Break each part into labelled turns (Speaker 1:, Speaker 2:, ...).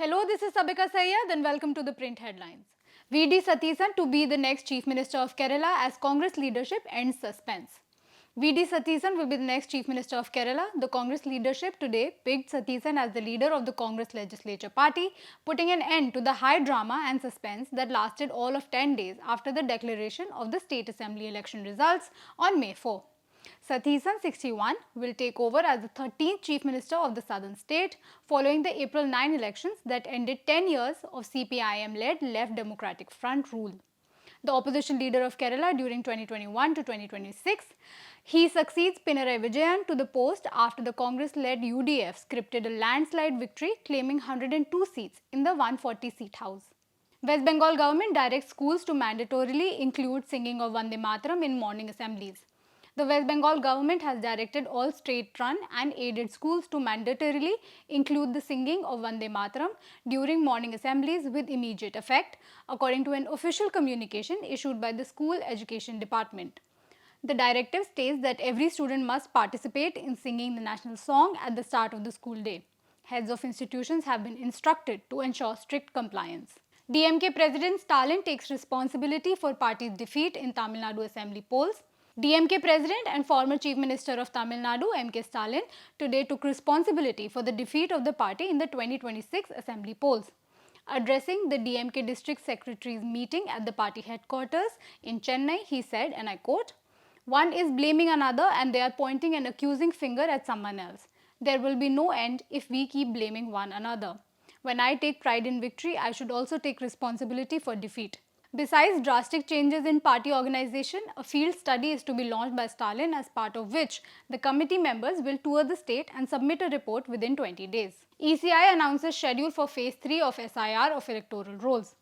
Speaker 1: Hello, this is Sabika Syed and welcome to the print headlines. VD Satheesan to be the next Chief Minister of Kerala as Congress leadership ends suspense. VD Satheesan will be the next Chief Minister of Kerala. The Congress leadership today picked Satheesan as the leader of the Congress Legislature Party, putting an end to the high drama and suspense that lasted all of 10 days after the declaration of the State Assembly election results on May 4. Satheesan, 61, will take over as the 13th Chief Minister of the southern state following the April 9 elections that ended 10 years of CPIM-led Left Democratic Front rule. The opposition leader of Kerala during 2021 to 2026, he succeeds Pinarayi Vijayan to the post after the Congress-led UDF scripted a landslide victory claiming 102 seats in the 140-seat house. West Bengal government directs schools to mandatorily include singing of Vande Mataram in morning assemblies. The West Bengal government has directed all state-run and aided schools to mandatorily include the singing of Vande Mataram during morning assemblies with immediate effect, according to an official communication issued by the School Education Department. The directive states that every student must participate in singing the national song at the start of the school day. Heads of institutions have been instructed to ensure strict compliance. DMK President Stalin takes responsibility for party's defeat in Tamil Nadu assembly polls. DMK President and former Chief Minister of Tamil Nadu, M.K. Stalin, today took responsibility for the defeat of the party in the 2026 assembly polls. Addressing the DMK District Secretary's meeting at the party headquarters in Chennai, he said, and I quote, "One is blaming another and they are pointing an accusing finger at someone else. There will be no end if we keep blaming one another. When I take pride in victory, I should also take responsibility for defeat." Besides drastic changes in party organization, a field study is to be launched by Stalin, as part of which the committee members will tour the state and submit a report within 20 days. ECI announces schedule for Phase 3 of SIR of electoral rolls.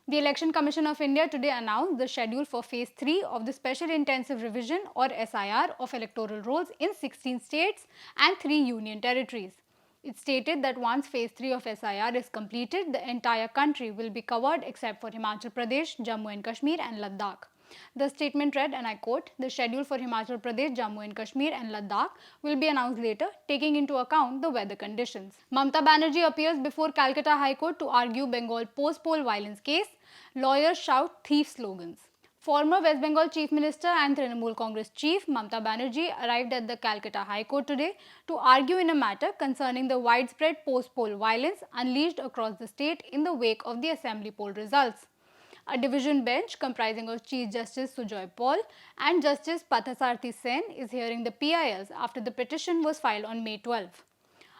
Speaker 1: The Election Commission of India today announced the schedule for Phase 3 of the Special Intensive Revision or SIR of electoral rolls in 16 states and 3 union territories. It stated that once Phase 3 of SIR is completed, the entire country will be covered except for Himachal Pradesh, Jammu and Kashmir and Ladakh. The statement read, and I quote, "The schedule for Himachal Pradesh, Jammu and Kashmir and Ladakh will be announced later, taking into account the weather conditions." Mamata Banerjee appears before Calcutta High Court to argue Bengal post-poll violence case. Lawyers shout thief slogans. Former West Bengal Chief Minister and Trinamool Congress Chief Mamata Banerjee arrived at the Calcutta High Court today to argue in a matter concerning the widespread post-poll violence unleashed across the state in the wake of the assembly poll results. A division bench comprising of Chief Justice Sujoy Paul and Justice Pathasarthi Sen is hearing the PILs after the petition was filed on May 12.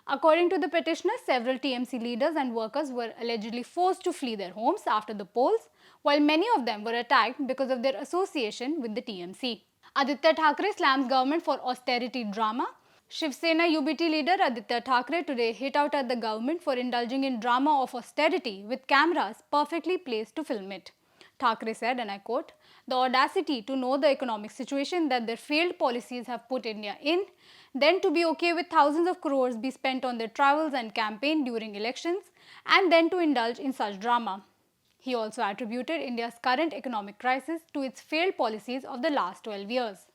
Speaker 1: According to the petitioner, several TMC leaders and workers were allegedly forced to flee their homes after the polls, while many of them were attacked because of their association with the TMC. Aaditya Thackeray slams government for austerity drama. Shiv Sena UBT leader Aaditya Thackeray today hit out at the government for indulging in drama of austerity with cameras perfectly placed to film it. Thackeray said, and I quote, "The audacity to know the economic situation that their failed policies have put India in, then to be okay with thousands of crores be spent on their travels and campaign during elections, and then to indulge in such drama." He also attributed India's current economic crisis to its failed policies of the last 12 years.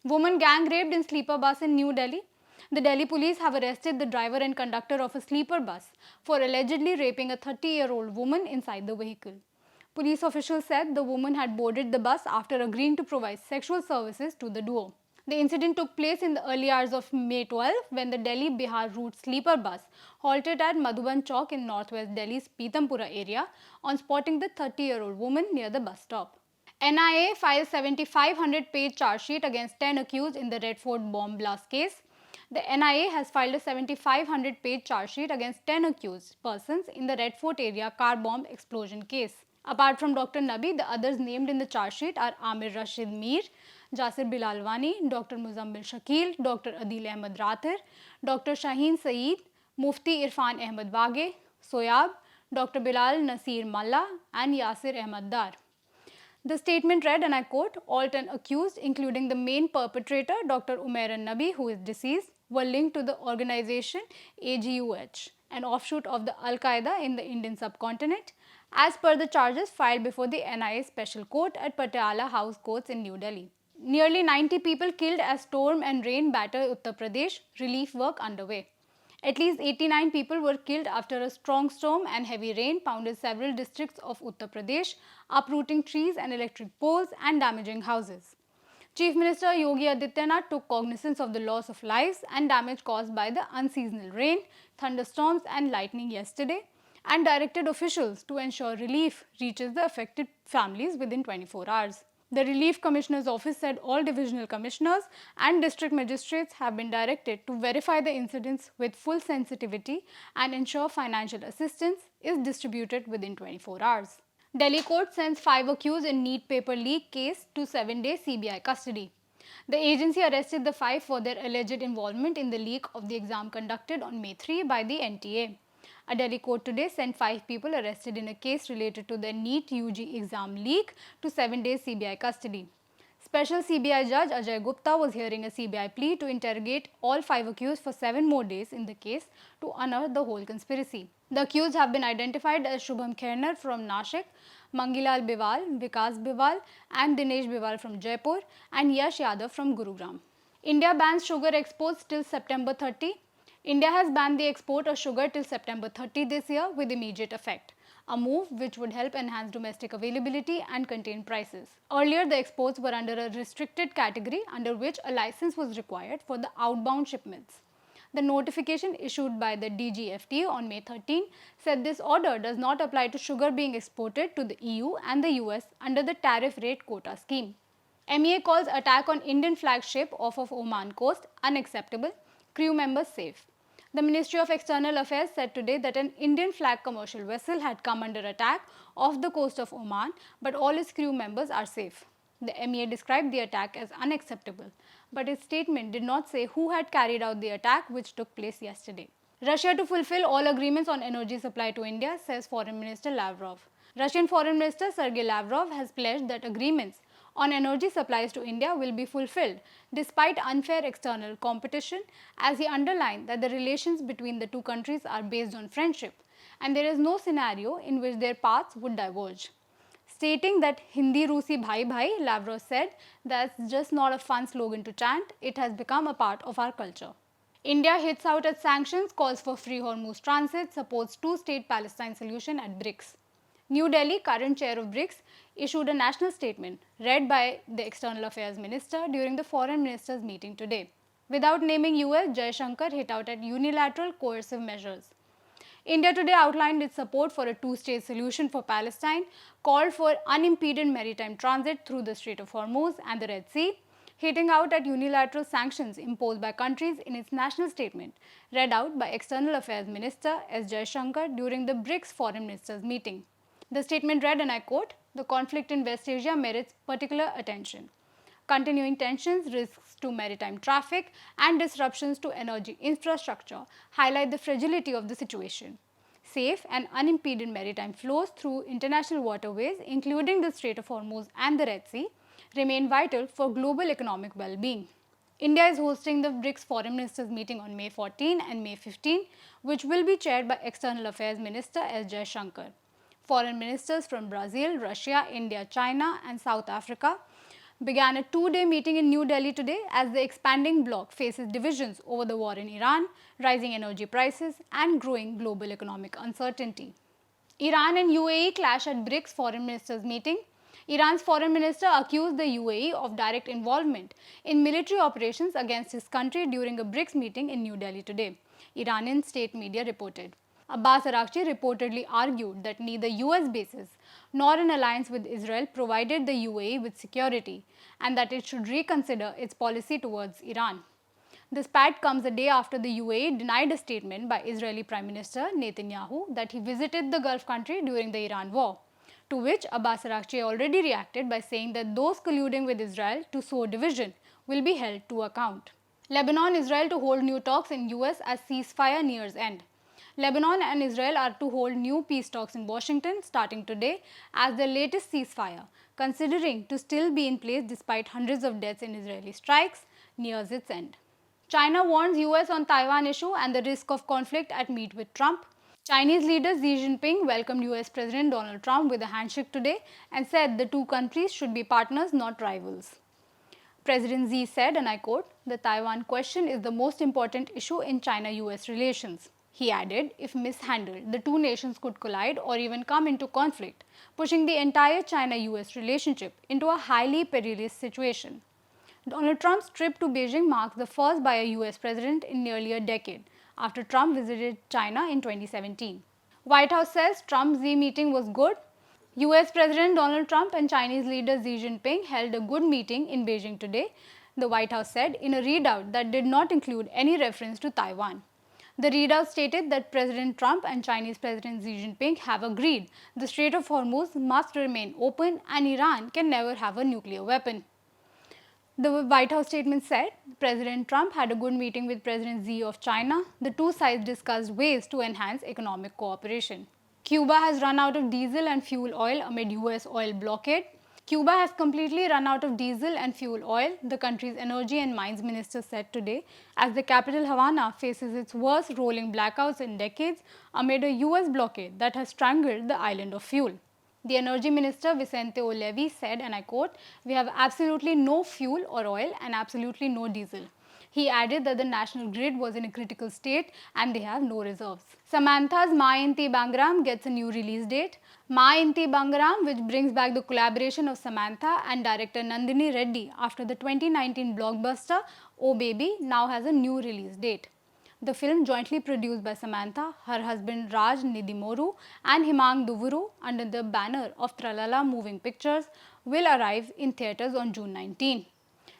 Speaker 1: Woman gang raped in sleeper bus in New Delhi. The Delhi police have arrested the driver and conductor of a sleeper bus for allegedly raping a 30-year-old woman inside the vehicle. Police officials said the woman had boarded the bus after agreeing to provide sexual services to the duo. The incident took place in the early hours of May 12 when the Delhi-Bihar route sleeper bus halted at Madhuban Chowk in northwest Delhi's Pitampura area on spotting the 30-year-old woman near the bus stop. NIA files 7,500-page charge sheet against 10 accused in the Red Fort bomb blast case. The NIA has filed a 7,500-page charge sheet against 10 accused persons in the Red Fort area car bomb explosion case. Apart from Dr. Nabi, the others named in the charge sheet are Amir Rashid Mir, Jasir Bilalwani, Dr. Muzammil Shakil, Dr. Adil Ahmed Rathir, Dr. Shaheen Saeed, Mufti Irfan Ahmed Wage, Soyab, Dr. Bilal Nasir Malla, and Yasir Ahmed Dar. The statement read, and I quote, "All 10 accused, including the main perpetrator, Dr. Umair Nabi, who is deceased, were linked to the organization AGUH, an offshoot of the Al-Qaeda in the Indian subcontinent, as per the charges filed before the NIA Special Court at Patiala House Courts in New Delhi." Nearly 90 people killed as storm and rain batter Uttar Pradesh, relief work underway. At least 89 people were killed after a strong storm and heavy rain pounded several districts of Uttar Pradesh, uprooting trees and electric poles and damaging houses. Chief Minister Yogi Adityanath took cognizance of the loss of lives and damage caused by the unseasonal rain, thunderstorms and lightning yesterday and directed officials to ensure relief reaches the affected families within 24 hours. The Relief Commissioner's office said all divisional commissioners and district magistrates have been directed to verify the incidents with full sensitivity and ensure financial assistance is distributed within 24 hours. Delhi court sends 5 accused in NEET paper leak case to 7-day CBI custody. The agency arrested the 5 for their alleged involvement in the leak of the exam conducted on May 3 by the NTA. A Delhi court today sent 5 people arrested in a case related to the NEET UG exam leak to 7 days CBI custody. Special CBI Judge Ajay Gupta was hearing a CBI plea to interrogate all 5 accused for 7 more days in the case to unearth the whole conspiracy. The accused have been identified as Shubham Kherner from Nashik, Mangilal Biwal, Vikas Biwal and Dinesh Biwal from Jaipur and Yash Yadav from Gurugram. India bans sugar exports till September 30. India has banned the export of sugar till September 30 this year with immediate effect, a move which would help enhance domestic availability and contain prices. Earlier, the exports were under a restricted category under which a license was required for the outbound shipments. The notification issued by the DGFT on May 13 said this order does not apply to sugar being exported to the EU and the US under the tariff rate quota scheme. MEA calls attack on Indian flag ship off of Oman coast unacceptable, crew members safe. The Ministry of External Affairs said today that an Indian flag commercial vessel had come under attack off the coast of Oman, but all its crew members are safe. The MEA described the attack as unacceptable, but its statement did not say who had carried out the attack which took place yesterday. Russia to fulfill all agreements on energy supply to India, says Foreign Minister Lavrov. Russian Foreign Minister Sergei Lavrov has pledged that agreements on energy supplies to India will be fulfilled despite unfair external competition, as he underlined that the relations between the two countries are based on friendship and there is no scenario in which their paths would diverge. Stating that Hindi Rusi Bhai Bhai, Lavrov said that's just not a fun slogan to chant, it has become a part of our culture. India hits out at sanctions, calls for free Hormuz transit, supports two-state Palestine solution at BRICS. New Delhi, current chair of BRICS, issued a national statement read by the External Affairs Minister during the Foreign Ministers meeting today. Without naming US, Jaishankar hit out at unilateral coercive measures. India today outlined its support for a two-state solution for Palestine, called for unimpeded maritime transit through the Strait of Hormuz and the Red Sea, hitting out at unilateral sanctions imposed by countries in its national statement, read out by External Affairs Minister S. Jaishankar during the BRICS Foreign Ministers meeting. The statement read, and I quote, "The conflict in West Asia merits particular attention. Continuing tensions, risks to maritime traffic, and disruptions to energy infrastructure highlight the fragility of the situation. Safe and unimpeded maritime flows through international waterways, including the Strait of Hormuz and the Red Sea, remain vital for global economic well-being." India is hosting the BRICS Foreign Ministers meeting on May 14 and May 15, which will be chaired by External Affairs Minister S. Jaishankar. Foreign ministers from Brazil, Russia, India, China, and South Africa began a 2-day meeting in New Delhi today as the expanding bloc faces divisions over the war in Iran, rising energy prices, and growing global economic uncertainty. Iran and UAE clash at BRICS Foreign Ministers meeting. Iran's foreign minister accused the UAE of direct involvement in military operations against his country during a BRICS meeting in New Delhi today, Iranian state media reported. Abbas Araghchi reportedly argued that neither US bases nor an alliance with Israel provided the UAE with security and that it should reconsider its policy towards Iran. The spat comes a day after the UAE denied a statement by Israeli Prime Minister Netanyahu that he visited the Gulf country during the Iran war, to which Abbas Araghchi already reacted by saying that those colluding with Israel to sow division will be held to account. Lebanon, Israel to hold new talks in US as ceasefire nears end. Lebanon and Israel are to hold new peace talks in Washington starting today as the latest ceasefire, considering to still be in place despite hundreds of deaths in Israeli strikes, nears its end. China warns US on Taiwan issue and the risk of conflict at meet with Trump. Chinese leader Xi Jinping welcomed US President Donald Trump with a handshake today and said the two countries should be partners, not rivals. President Xi said, and I quote, "The Taiwan question is the most important issue in China-US relations." He added, if mishandled, the two nations could collide or even come into conflict, pushing the entire China-US relationship into a highly perilous situation. Donald Trump's trip to Beijing marks the first by a US president in nearly a decade, after Trump visited China in 2017. White House says Trump-Xi meeting was good. US President Donald Trump and Chinese leader Xi Jinping held a good meeting in Beijing today, the White House said in a readout that did not include any reference to Taiwan. The readout stated that President Trump and Chinese President Xi Jinping have agreed the Strait of Hormuz must remain open and Iran can never have a nuclear weapon. The White House statement said President Trump had a good meeting with President Xi of China. The two sides discussed ways to enhance economic cooperation. Cuba has run out of diesel and fuel oil amid US oil blockade. Cuba has completely run out of diesel and fuel oil, the country's energy and mines minister said today, as the capital Havana faces its worst rolling blackouts in decades amid a US blockade that has strangled the island of fuel. The energy minister Vicente Olevi said, and I quote, "We have absolutely no fuel or oil and absolutely no diesel." He added that the national grid was in a critical state and they have no reserves. Samantha's Maa Inti Bangaram gets a new release date. Maa Inti Bangaram, which brings back the collaboration of Samantha and director Nandini Reddy after the 2019 blockbuster Oh Baby, now has a new release date. The film, jointly produced by Samantha, her husband Raj Nidimoru and Himang Duvuru under the banner of Tralala Moving Pictures, will arrive in theatres on June 19.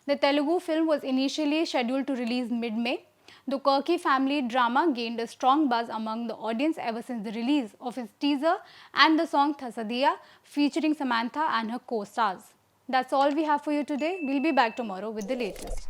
Speaker 1: The Telugu film was initially scheduled to release mid-May. The quirky family drama gained a strong buzz among the audience ever since the release of its teaser and the song Thasadiya featuring Samantha and her co-stars. That's all we have for you today. We'll be back tomorrow with the latest.